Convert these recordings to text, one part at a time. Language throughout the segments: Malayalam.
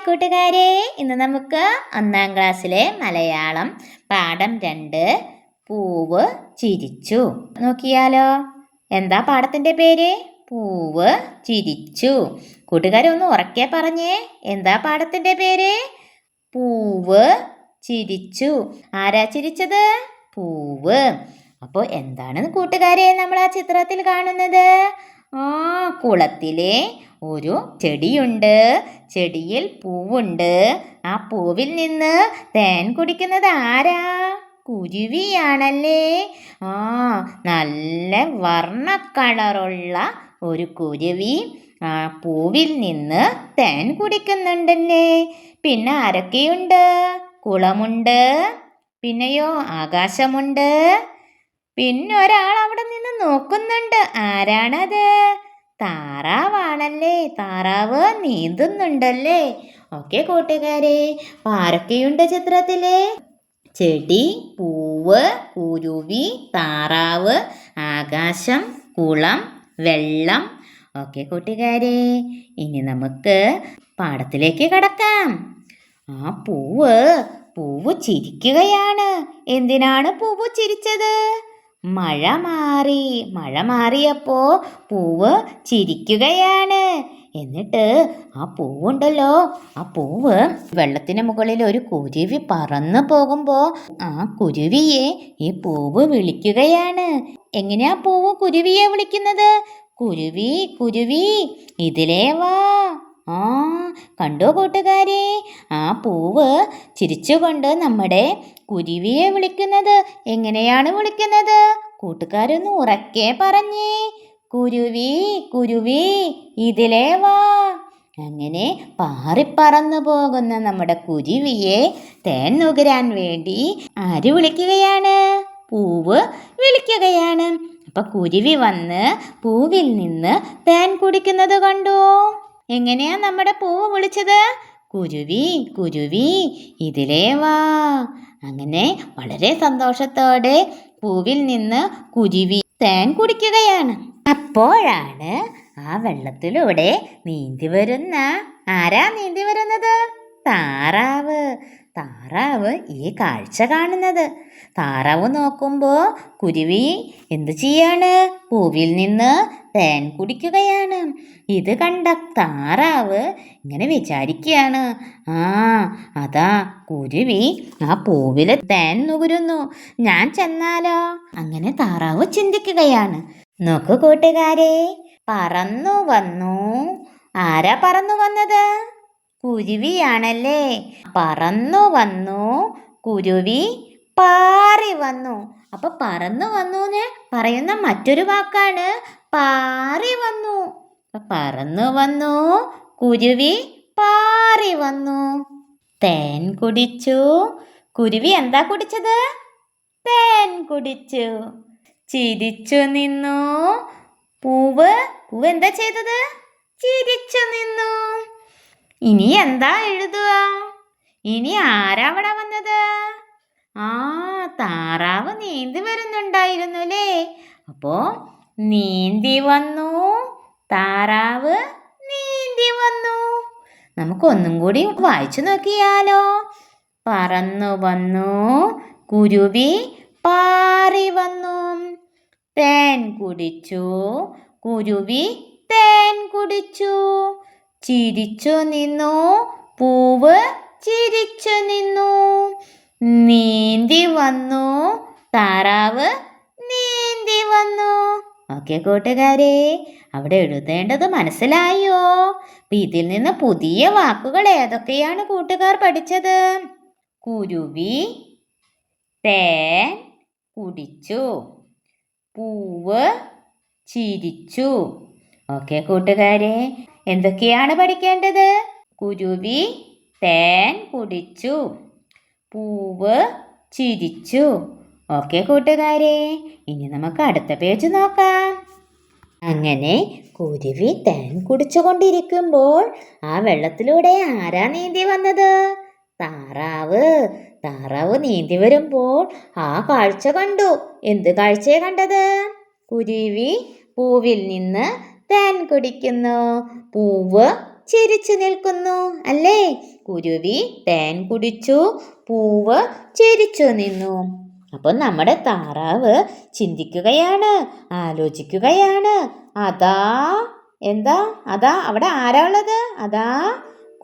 കൂട്ടുകാരെ, ഇന്ന് നമുക്ക് 1-ാം ക്ലാസ്സിലെ മലയാളം പാഠം 2 പൂവ് ചിരിച്ചു നോക്കിയാലോ. എന്താ പാഠത്തിൻ്റെ പേര്? പൂവ് ചിരിച്ചു. കൂട്ടുകാരെ ഒന്ന് ഉറക്കെ പറഞ്ഞേ, എന്താ പാഠത്തിൻ്റെ പേര്? പൂവ് ചിരിച്ചു. ആരാ ചിരിച്ചത്? പൂവ്. അപ്പോൾ എന്താണ് കൂട്ടുകാരെ നമ്മൾ ആ ചിത്രത്തിൽ കാണുന്നത്? കുളത്തിലെ ഒരു ചെടിയുണ്ട്. ചെടിയിൽ പൂവുണ്ട്. ആ പൂവിൽ നിന്ന് തേൻ കുടിക്കുന്നത് ആരാ? കുരുവിയാണല്ലേ. നല്ല വർണ്ണ കളറുള്ള ഒരു കുരുവി ആ പൂവിൽ നിന്ന് തേൻ കുടിക്കുന്നുണ്ടല്ലേ. പിന്നെ ആരൊക്കെയുണ്ട്? കുളമുണ്ട്, പിന്നെയോ ആകാശമുണ്ട്, പിന്നെ ഒരാൾ അവിടെ നിന്ന് നോക്കുന്നുണ്ട്. ആരാണത്? താറാവാണല്ലേ. താറാവ് നീന്തുന്നുണ്ടല്ലേ. ഓക്കെ കൂട്ടുകാരെ, ആരൊക്കെയുണ്ട് ചിത്രത്തില്? ചെടി, പൂവ്, കുരുവി, താറാവ്, ആകാശം, കുളം, വെള്ളം. ഓക്കെ കൂട്ടുകാരെ, ഇനി നമുക്ക് പാഠത്തിലേക്ക് കടക്കാം. പൂവ് ചിരിക്കുകയാണ്. എന്തിനാണ് പൂവ് ചിരിച്ചത്? മഴ മാറിയപ്പോൾ പൂവ് ചിരിക്കുകയാണ്. എന്നിട്ട് ആ പൂവുണ്ടല്ലോ, ആ പൂവ് വെള്ളത്തിന് മുകളിൽ ഒരു കുരുവി പറന്നു പോകുമ്പോൾ ആ കുരുവിയെ ഈ പൂവ് വിളിക്കുകയാണ്. എങ്ങനെയാ പൂവ് കുരുവിയെ വിളിക്കുന്നത്? കുരുവി കുരുവി ഇതിലേ വാ. കണ്ടോ കൂട്ടുകാരെ, ആ പൂവ് ചിരിച്ചുകൊണ്ട് നമ്മുടെ കുരുവിയെ വിളിക്കുന്നത്. എങ്ങനെയാണ് വിളിക്കുന്നത്? കൂട്ടുകാരൊന്ന് ഉറക്കെ പറഞ്ഞേ, കുരുവി കുരുവി ഇതിലേ വാ. അങ്ങനെ പാറിപ്പറന്നു പോകുന്ന നമ്മുടെ കുരുവിയെ തേൻ നുകരാൻ വേണ്ടി ആര് വിളിക്കുകയാണ്? പൂവ് വിളിക്കുകയാണ്. അപ്പൊ കുരുവി വന്ന് പൂവിൽ നിന്ന് തേൻ കുടിക്കുന്നത് കണ്ടോ. എങ്ങനെയാ നമ്മുടെ പൂവ് വിളിച്ചത്? കുരുവി കുരുവി ഇതിലേ വാ. അങ്ങനെ വളരെ സന്തോഷത്തോടെ പൂവിൽ നിന്ന് കുരുവി തേൻ കുടിക്കുകയാണ്. അപ്പോഴാണ് ആ വെള്ളത്തിലൂടെ നീന്തി വരുന്ന ആരാ നീന്തി വരുന്നത്? താറാവ്. താറാവ് ഈ കാഴ്ച കാണുന്നത്. താറാവ് നോക്കുമ്പോൾ കുരുവി എന്ത് ചെയ്യാണ്? പൂവിൽ നിന്ന് തേൻ കുടിക്കുകയാണ്. ഇത് കണ്ട താറാവ് ഇങ്ങനെ വിചാരിക്കുകയാണ്, അതാ കുരുവി ആ പൂവില് തേൻ നുകരുന്നു, ഞാൻ ചെന്നാലോ? അങ്ങനെ താറാവ് ചിന്തിക്കുകയാണ്. നോക്കൂ കൂട്ടുകാരെ, പറന്നു വന്നു. ആരാ പറന്നു വന്നത്? കുരുവിയാണല്ലേ. പറന്നു വന്നു കുരുവി, പാറി വന്നു. അപ്പൊ പറന്നു വന്നു എന്ന് പറയുന്ന മറ്റൊരു വാക്കാണ് പാറി വന്നു. പറന്നു വന്നു കുരുവി, പാറി വന്നു. തേൻ കുടിച്ചു. കുരുവി എന്താ കുടിച്ചത്? തേൻ കുടിച്ചു. ചിരിച്ചു നിന്നു. പൂവ് എന്താ ചെയ്തത്? ചിരിച്ചു നിന്നു. ഇനി എന്താ എഴുതുക? ഇനി ആരാ അവിടെ വന്നത്? താറാവ് നീന്തി വരുന്നുണ്ടായിരുന്നു അല്ലേ. അപ്പോ നീന്തി വന്നു. താറാവ് നീന്തി വന്നു. നമുക്കൊന്നും കൂടി വായിച്ചു നോക്കിയാലോ. പറന്നു വന്നു കുരുവി, പാറി വന്നു. തേൻ കുടിച്ചു. കുരുവി തേൻ കുടിച്ചു. ചിരിച്ചു നിന്നു. പൂവ് ചിരിച്ചു നിന്നു. നീന്തി വന്നു. താറാവ് നീന്തി വന്നു. ഓക്കെ കൂട്ടുകാരെ, അവിടെ എഴുതേണ്ടത് മനസ്സിലായോ? ഇതിൽ നിന്ന് പുതിയ വാക്കുകൾ ഏതൊക്കെയാണ് കൂട്ടുകാർ പഠിച്ചത്? കുരുവി തേൻ കുടിച്ചു. പൂവ് ചിരിച്ചു. ഓക്കെ കൂട്ടുകാരെ, എന്തൊക്കെയാണ് പഠിക്കേണ്ടത്? കുരുവി തേൻ കുടിച്ചു. പൂവ് ചിരിച്ചു. ഓക്കെ കൂട്ടുകാരെ, ഇനി നമുക്ക് അടുത്ത പേജ് നോക്കാം. അങ്ങനെ കുരുവി തേൻ കുടിച്ചുകൊണ്ടിരിക്കുമ്പോൾ ആ വെള്ളത്തിലൂടെ ആരാ നീന്തി വന്നത്? താറാവ്. താറാവ് നീന്തി വരുമ്പോൾ ആ കാഴ്ച കണ്ടു. എന്ത് കാഴ്ചയെ കണ്ടത്? കുരുവി പൂവിൽ നിന്ന് തേൻ കുടിക്കുന്നു. പൂവ് ചിരിച്ചു നിൽക്കുന്നു അല്ലേ. കുരുവി തേൻ കുടിച്ചു, പൂവ് ചിരിച്ചു നിന്നു. അപ്പോൾ നമ്മുടെ താറാവ് ചിന്തിക്കുകയാണ്, ആലോചിക്കുകയാണ്. അതാ അവിടെ ആരാ ഉള്ളത്? അതാ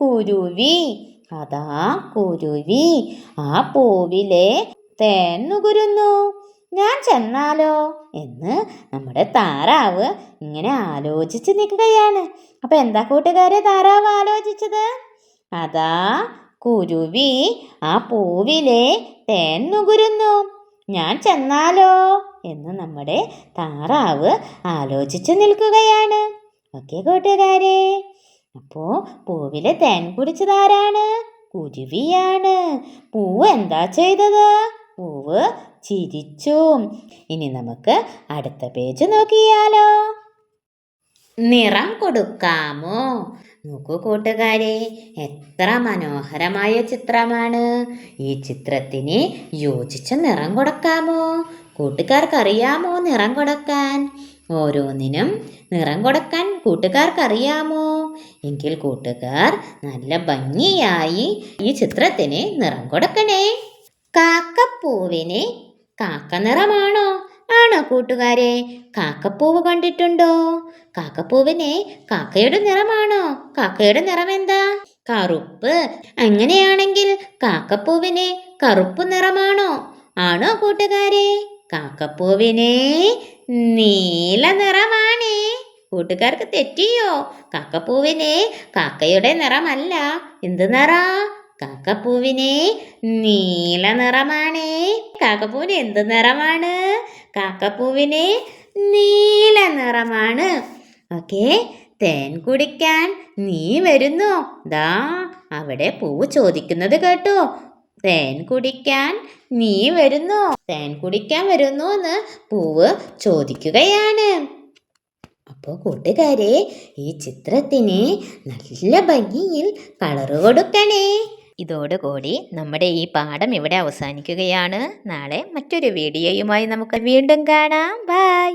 കുരുവി. ആ പൂവിലെ തേൻ നുകരുന്നു. ഞാൻ ചെന്നാലോ എന്ന് നമ്മുടെ താറാവ് ഇങ്ങനെ ആലോചിച്ച് നിൽക്കുകയാണ്. അപ്പൊ എന്താ കൂട്ടുകാരെ താറാവ് ആലോചിച്ചത്? അതാ കുരുവി ആ പൂവിലെ തേൻ നുകരുന്നു. ഞാൻ ചെന്നാലോ എന്ന് നമ്മുടെ താറാവ് ആലോചിച്ച് നിൽക്കുകയാണ്. ഓക്കെ കൂട്ടുകാരെ, അപ്പോ പൂവിലെ തേൻ കുടിച്ചതാരാണ്? കുരുവിയാണ്. പൂവ് എന്താ ചെയ്തത്? പൂവ് ചിരിച്ചു. ഇനി നമുക്ക് അടുത്ത പേജ് നോക്കിയാലോ. നിറം കൊടുക്കാമോ? നോക്കൂ കൂട്ടുകാരെ, എത്ര മനോഹരമായ ചിത്രമാണ്. ഈ ചിത്രത്തിന് യോജിച്ച നിറം കൊടുക്കാമോ? കൂട്ടുകാർക്കറിയാമോ നിറം കൊടുക്കാൻ? ഓരോന്നിനും നിറം കൊടുക്കാൻ കൂട്ടുകാർക്കറിയാമോ? എങ്കിൽ കൂട്ടുകാർ നല്ല ഭംഗിയായി ഈ ചിത്രത്തിന് നിറം കൊടുക്കണേ. കാക്കപ്പൂവിന് കാക്ക നിറമാണോ? ആണോ കൂട്ടുകാരെ? കാക്കപ്പൂവ് കണ്ടിട്ടുണ്ടോ? കാക്കപ്പൂവിന് കാക്കയുടെ നിറമാണോ? കാക്കയുടെ നിറം എന്താ? കറുപ്പ്. അങ്ങനെയാണെങ്കിൽ കാക്കപ്പൂവിന് കറുപ്പ് നിറമാണോ? ആണോ കൂട്ടുകാരെ? കാക്കപ്പൂവിന് നീല നിറമാണ്. കൂട്ടുകാർക്ക് തെറ്റിയോ? കാക്കപ്പൂവിന് കാക്കയുടെ നിറമല്ല. എന്ത് നിറ? കാക്കപ്പൂവിന് നീല നിറമാണ്. കാക്കപ്പൂവിന് എന്ത് നിറമാണ്? കാക്കപ്പൂവിന് നീല നിറമാണ്. ഓക്കെ, തേൻ കുടിക്കാൻ നീ വരുന്നോ? ദാ അവിടെ പൂവ് ചോദിക്കുന്നത് കേട്ടോ. തേൻ കുടിക്കാൻ നീ വരുന്നോ? തേൻ കുടിക്കാൻ വരുന്നോ എന്ന് പൂവ് ചോദിക്കുകയാണ്. അപ്പോൾ കൂട്ടുകാരെ, ഈ ചിത്രത്തിന് നല്ല ഭംഗിയിൽ കളറ് കൊടുക്കണേ. ഇതോടുകൂടി നമ്മുടെ ഈ പാഠം ഇവിടെ അവസാനിക്കുകയാണ്. നാളെ മറ്റൊരു വീഡിയോയുമായി നമുക്ക് വീണ്ടും കാണാം. ബൈ.